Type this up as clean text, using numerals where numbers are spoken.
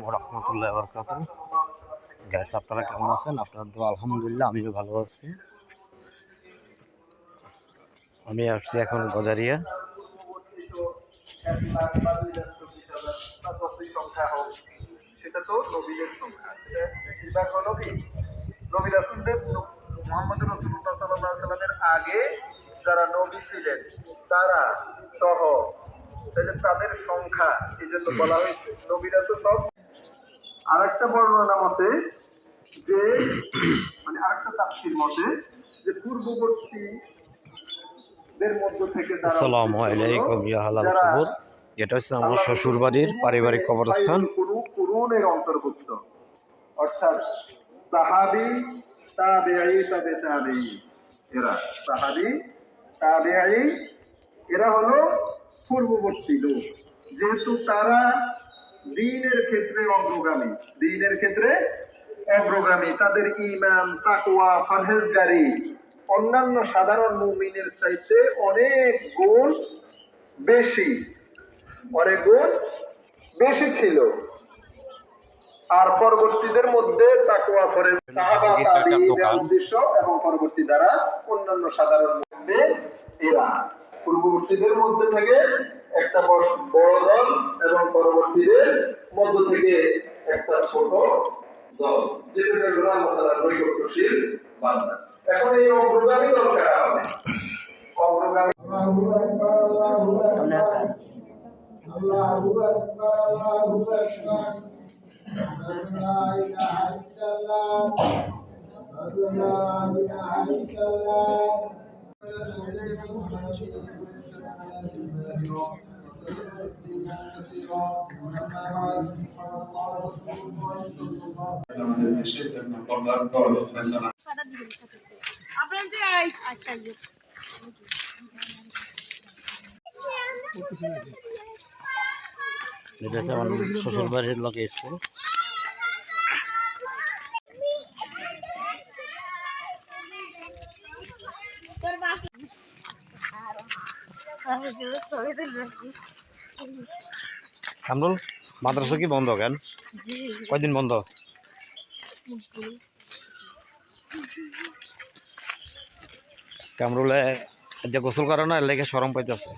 ওয়া রাহমাতুল্লাহি ওয়া বারাকাতুহু। গাইস, আপনারা কেমন আছেন? আপনাদের দোয়া আলহামদুলিল্লাহ, আমিও ভালো আছি। আমি আসছি এখন গজারিয়া। সেটা তো নবীদের সংখ্যা, সেটা বেশিরভাগ হলো কি নবী রাসূলদের, মুহাম্মদ রাসূলুল্লাহ সাল্লাল্লাহু আলাইহি সাল্লামের আগে যারা নবী ছিলেন তারা সহ, তাহলে তাদের সংখ্যা এই জন্য বলা হয়েছে নবীরা তো সব। আর একটা বর্ণনা মতে যে মানে আরেকটা তাফসীর মতে যে পূর্ববর্তীদের মধ্য থেকে তারা আসসালামু উদ্দেশ্য হলো আলাইকুম ইয়া হালাল যারা কবর। এটা হচ্ছে আমার আল্লাহ শ্বশুর বাড়ির পারিবারিক কবরস্থান। কুরুনের অন্তর্ভুক্ত, অর্থাৎ সাহাবী, তাবেঈ, তাবে তাবেঈ, এরা সাহাবী, তাবেঈ, এরা হলো পূর্ববর্তী লোক। যেহেতু তারা দ্বীনের ক্ষেত্রে অগ্রগামী, দ্বীনের ক্ষেত্রে অগ্রগামী, তাদের ঈমান, তাকওয়া, পরহেজগারি অন্যান্য সাধারণ মুমিনের চাইতে অনেক গুণ বেশি, অনেক গুণ বেশি ছিল। আর পরবর্তীদের মধ্যে তাকওয়া, ফরজ, সাহাবা, তাবেঈদের উদ্দেশ্য এবং পরবর্তী দ্বারা অন্যান্য সাধারণ মুমিন, এরা পূর্ববর্তীদের মধ্যে থেকে একটা বড় দল এবং পরবর্তীদের মধ্য থেকে একটা ছোট দল, যেটা হলো আল্লাহ তাআলার নৈকট্যশীল বান্দা। এখন এই অগ্রগামী দল কারা হবে? অগ্রগামী আল্লাহু আকবার, আল্লাহু আকবার, আল্লাহু আকবার, আল্লাহু আকবার। لا إله إلا الله، لا إله إلا الله। এটা হচ্ছে আমার শ্বশুর বাড়ির লোকে স্কুল। কামরুল, মাদ্রাসা কি বন্ধ কেন? কয়দিন বন্ধ? কামরুলে যে গোসল করে না, এর লেগে শরম পাইতেছে।